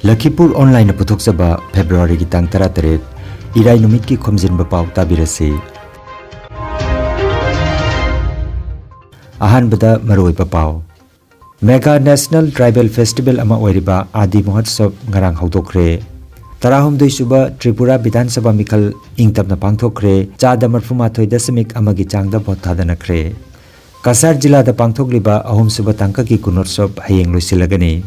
Lakhipur online puthok saba February ki tang 13 irai numit ki Khomjinba Pao tabirasi. Ahanbada maroi Pao. Mega National Tribal Festival ama oiriba Adi Mahotsav ngarang haudokre. Tarahumdoi suba Tripura Bidhan Sabha Mikhal ingtapna pangthokre chada marfumathoi dasamik amagi changda vote thadanakre. Kasar jila da pangthokliba ahum suba tangka ki kunotsov hayeng loisilagani.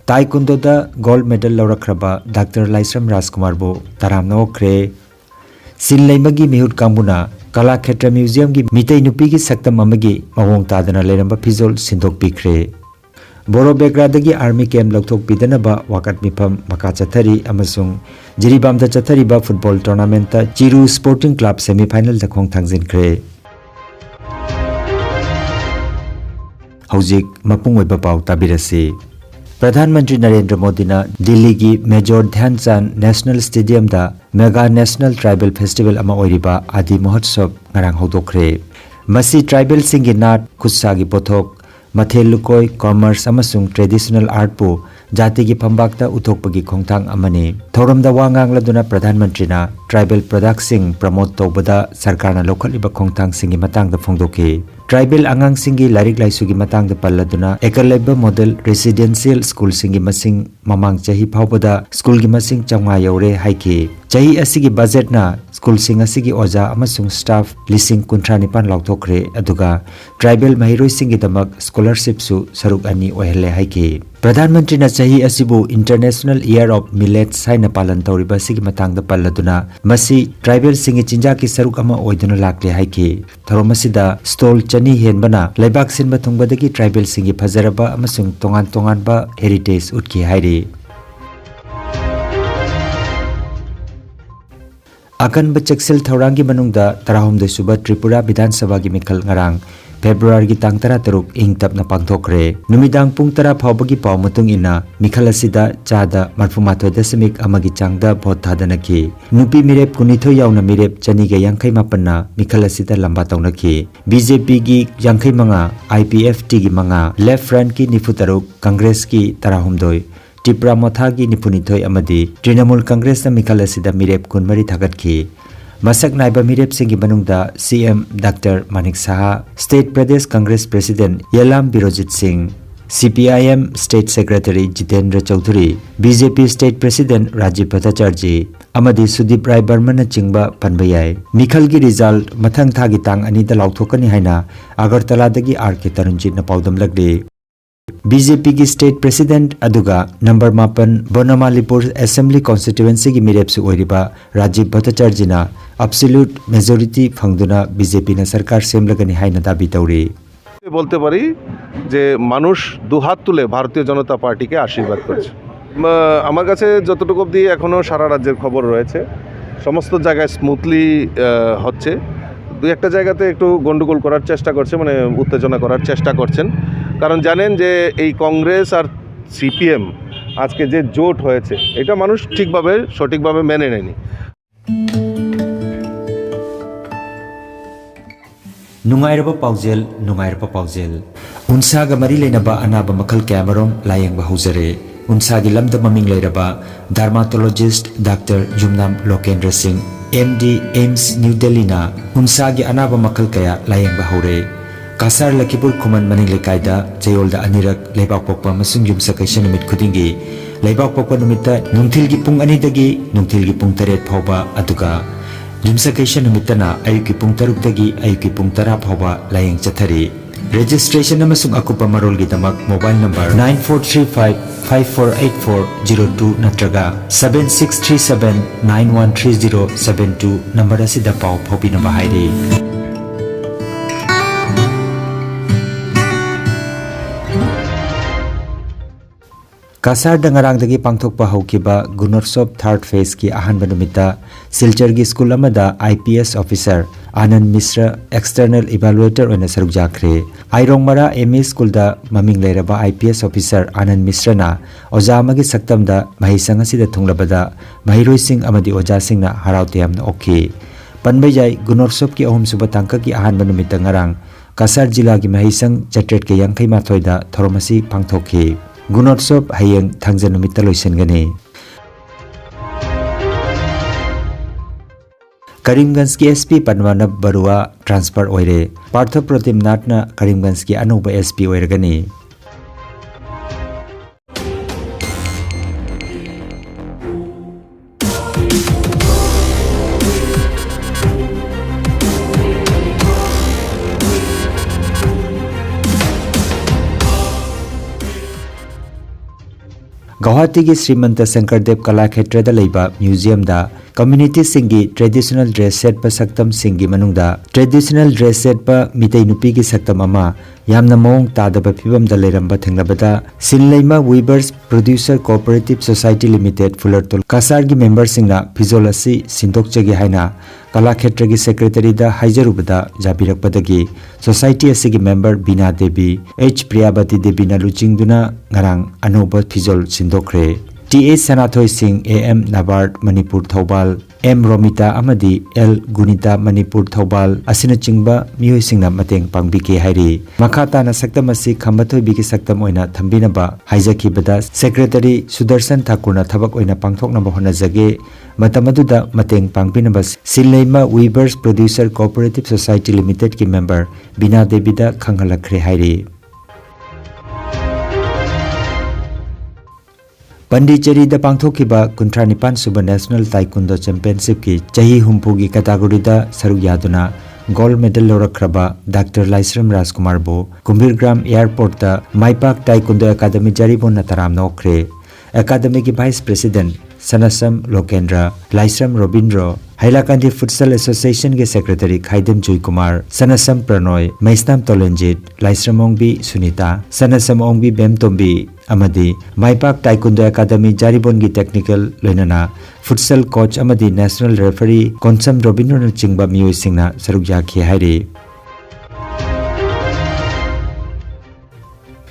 Taekwondo da gold medal laurakraba Dr. Laisram Rajkumar bo taramna okre. Sinlaimagi mihut kambuna Kalakshetra Museum ki mitai nupi ki saktam amagi mawong tadana leramba phizol sindok pikre. Boro Begrada Army Camp Loktok Pidanaba Wakat Mipam Maka Chathari Amasung Jiribam da Chathariba Football Tournament Chiru Sporting Club Semi-Final da Khong Thangjin Kre. Haujik Mapung Oiba Pao tabirasi. Pradhan Mantri Narendra Modi na Delhi ki Major Dhyan Chand National Stadium da Mega National Tribal Festival ama oiriba Adi Mahotsav ngarang haudokre. Masi tribal singi nat khutsa gi pothok Mathel lukoi commerce amasung traditional art po jati ki phambakta uthokpagi khongthang amani thoramda wangang laduna Pradhan Mantri na tribal products sing promote tobada sarkarna lokhaliba khongthang singi matang da phongdoki. Tribal angang singi larik laisugi matang da palladuna ekaleba model residential school singi masing mamang chahi phawbada school gi masing changma yaure haiki. Chahi asigi budget na school sing asigi oja amasung staff lising kunthra nipan lauthokre aduga tribal mahiroi singi damak scholarship su saruk ani ohele haiki. Pradhan Mantri na chahi asibu International Year of Millets haina palan tawriba sigi matang da palladuna masi tribal singi chinja ki saruk ama oiduna lakle haiki. Tharomasida stall chani henbana laibak sinba thungbadagi tribal singi phajaraba amasung tongan ba heritage utki hairi. Akan bachaksil thaurangi manungda tarahumdoi suba Tripura Bidhan Sabha gi Mikhal ngarang February gi tang 13 ingtapna pangthokre. Numidang pung 10 phawbagi paw matung ina Mikhal asida chada marfumathoi dasamik amagi changda vote thadanaki. Nupi mirep kunithoi yauna mirep chani ga yankhai mapanna Mikhal asida lamba tawnaki. BJP gi yankhai manga, IPFT gi manga, Left Front ki nifutaruk, Congress ki tarahumdoi, Tipra Motha ki nipunithoi amadi Trinamool Congress na Mikhal asida mirep kunmari thagatki. Masak naiba mirep singi manungda CM Dr. Manik Saha, State Pradesh Congress President Yelam Birojit Singh, CPIM State Secretary Jitendra Chaudhary, BJP State President Rajiv Bhattacharjee, amadi Sudip Rai Burman na chingba panbayai. Mikhal gi result mathang thagi tang ani da lauthokani haina Agartala dagi RK Tarunjit na paudam lagde. BJP की state president अदुगा number 8 Bonamalipur assembly constituency की मिरेपसु ओरिबा राजीव भट्टाचार्य ना absolute majority फंगदुना BJP ना सरकार सेमलगनि हाइना दाबी तौरी বলতে পারি যে মানুষ দুহাত তুলে ভারতীয় জনতা পার্টিকে আশীর্বাদ করছে। আমার কাছে যতটুকু অবধি এখনো সারা রাজ্যের খবর রয়েছে সমস্ত জায়গায় স্মুথলি হচ্ছে। দুই একটা জায়গাতে একটু গন্ডগোল করার চেষ্টা করছে, মানে উত্তেজনা করার চেষ্টা করছেন, কারণ জানেন যে এই কংগ্রেস আর সিপিএম আজকে যে জোট হয়েছে এটা মানুষ ঠিকভাবে সঠিকভাবে মেনে নেয়নি। Nungairaba paujel unsaga mari leinaba anaba makhal kamarom layengba haujare. Unsagi lamda maming leiraba dermatologist Dr. Jumnam Lokendra Singh MD AIMS New Delhi na unsagi anaba makhal kaya layengba haure. Kasar Lakhipur Khuman maning lekaida chayolda anirak leibak pokpa masung yumsa kaisa numit khudingi leibak pokpa numita nungthilgi pung 2 dagi nungthilgi pung 3 phawba aduga yumsa kaisa numitana ayuki pung 3 dagi ayuki pung 10 phawba layeng chathari. Registration amasung akupa marol gi damak mobile number 9435548402 natraga 7637913072 number asida paw phobi na bahairi. Kasar dangarang dagi pangthokpa haukiba Gunotsov third phase ki ahanba numita Silchar gi school amada IPS officer Anand Mishra external evaluator oina saruk jakre. Airongmara MA school da maming leiraba IPS officer Anand Mishra na oja amagi saktamda mahisang asida thunglabada mahiroi sing amadi oja sing na harautiamna okhi. Panbayai Gunotsov ki ahum suba tangka ki ahanba numita ngarang Kasar jila ki mahisang chatret ke yankhai mathoida thoromasi pangthokhi. Gunotsop hayeng thangja numitta loisengani. Karimganj ki SP Padmanab Barua transfer oire. Partha Protim Natna Karimganj ki anuba SP oiragani. Guwahati ki Srimanta Sankardev Kalakshetra da leiba museum da community singi traditional dress set pa saktam singi manungda traditional dress set pa mitai nupi ki saktam ama yamna mong tadaba phibam da leiramba thenglabada Sinleima Weavers Producer Cooperative Society Limited Fulartol Kasar gi members singna phizol asi sindokchagi haina Kalakshetra gi secretary da haijarubada jabirakpadagi society asigi member Bina Devi H Priyabati Devi na luchingduna ngarang anoba phizol sindokre TA Sanathoi Singh AM Nabard Manipur Thobal M Romita Amadi L Gunita Manipur Thobal asina chingba miyoi singna mateng pangbike hairi makhata na saktam asi khambathoi biki saktam oina thambina ba haijaki bada secretary Sudarshan Thakur na thabak oina pangthokna ba hona jage matamaduda mateng pangbina ba Sinleima Weavers Producer Cooperative Society Limited ki member Bina Devi da khanghalakre hairi Pondicherry da pangthokiba Kuntranipan Suba National Taekwondo Championship ki chahi humpu gi category da saruk yaduna gold medal lorakraba Dr. Laisram Rajkumar bo Kumbirgram Airport da Maipak Taekwondo Academy jaribon na taram nokre Academy ki Vice President Sanasam Lokendra Laisram Robindro Hailakandi Futsal Association ke Secretary Khaidem Joy Kumar Sanasam Pranoy Maistam Tolenjit Laisram Ongbi Sunita Sanasam Ongbi Bemtombi Amadi Maipak Taekwondo Academy Jaribon gi technical loinana futsal coach amadi national referee Konsam Robindro na chingba miyoi singna saruk yakhi hairi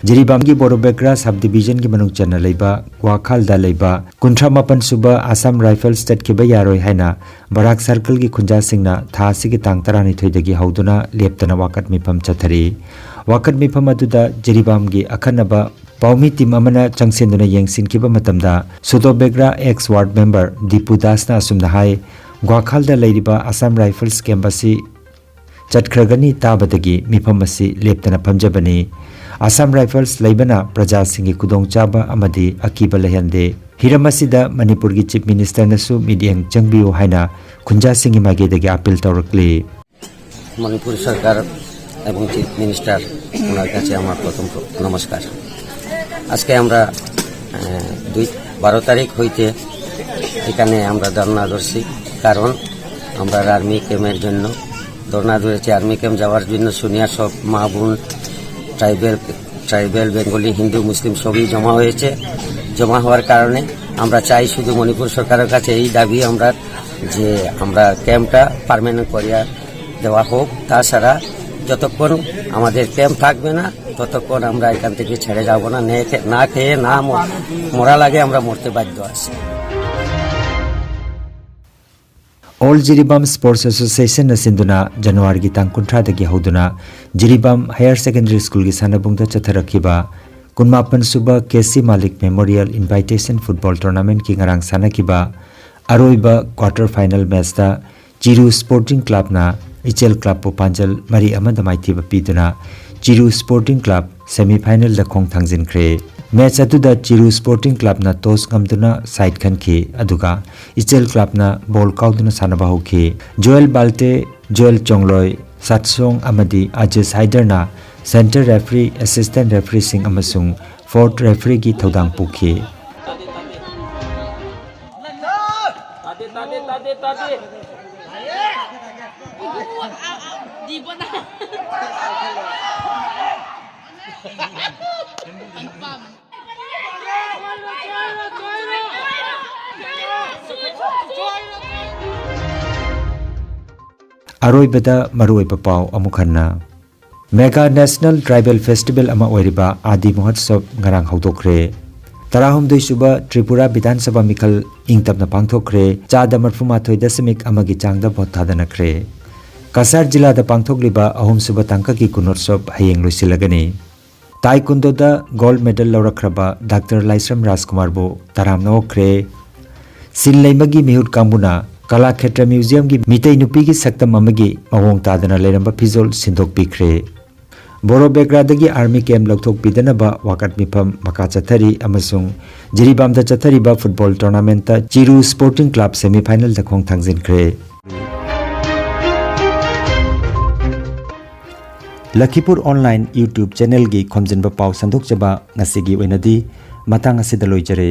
Jiribam ki Borobekra subdivision ki manung chana leiba Wakhal da leiba Kuntramapan Suba Assam Rifle State ki bayaroi haina Barak Circle ki khunja singna tha sigi tang tarani thoidagi hauduna leptana wakat mifam chathari wakat mifam aduda Jiribam gi akhanaba Paumi team amana changsenduna yengsin kiba matamda Sudobegra ex ward member Dipu Das na asumna hai Gwakhal da leiriba Assam Rifles Campasi chatkragani tabadagi mifam asi leptana phamjabani Assam Rifles leibana praja singi kudongchaba amadi akiba lehande Hiramasida Manipur gi Chief Minister nasu midiang changbiu haina khunja singi magedagi appeal tawrakli Manipur Sarkar এবং chief minister ওনার কাছে আমার প্রথম নমস্কার আজকে আমরা 12 তারিখ হইতে এখানে আমরা ধর্ণা ধরছি কারণ আমরা আর্মি ক্যাম্পের জন্য ধর্ণা ধরেছি আর্মি ক্যাম্প যাওয়ার জন্য সুনিয়ার সব মা বোন ট্রাইবেল বেঙ্গলি হিন্দু মুসলিম সবই জমা হয়েছে জমা হওয়ার কারণে আমরা চাই শুধু মণিপুর সরকারের কাছে এই দাবি আমরা যে আমরা ক্যাম্পটা পার্মানেন্ট করিয়া দেওয়া হোক তাছাড়া যতক্ষণ আমাদের ক্যাম্প থাকবে না ততক্ষণ আমরা এখান থেকে ছেড়ে যাব না না খেয়ে না মরা লাগে আমরা মরতে বাধ্য আছি All Jiribam Sports Association na sinduna January gi tang kuntra dagi hauduna Jiribam Higher Secondary School gi sanabungda chatharakiba kunmapan suba KC Malik Memorial Invitation Football Tournament ki ngarang sanakiba aroiba quarter final match da Chiru Sporting Club na Ichel Club po Panjal mari amada maithiba piduna Chiru Sporting Club semi final da khong thangjin khre match atuda Chiru Sporting Club na toss ngamduna side khan ki aduga Ichel Club na ball kauduna sanaba hoki Joel Balte Joel Chongloy Satsong amadi Ajis Haider na center referee assistant referee sing amasung fourth referee gi thodang pukhi Aroibada maruiba pau amukhanna Mega National Tribal Festival ama oiriba Adi Mahotsav ngarang haudokre Tarahumdoi suba Tripura Bidhan Sabha Mikhal ingtapna pangthokre chada marfumathoi dasamik amagi changda vote thadanakre Kasar jila da pangthokliba ahum suba tangka ki kunotsov hayeng loisilagani ताइकुंडो दा gold medal लौरख्रबा doctor Laisam राजकुमार बो तराम नोखरे सिन लेमगी मिहुत कांबुना कला क्षेत्र museum की मितई नुपी की सक्तम अमगी मवोंग तादना लेरंबा फिजोल सिंदोक पिखरे बोरो बेग्रादगी army camp लौथोक पिदनबा वाकत मिफम मका चथरी अमसुंग जिरीबाम दा चथरीबा football tournament ता चिरू sporting club semifinal दा खोंग थांगजिनख्रे लखीपुर ऑनलाइन यूट्यूब चैनल की खोमजिनबा पाव संदोक जबा ngasi gi oinadi matang asida loijare।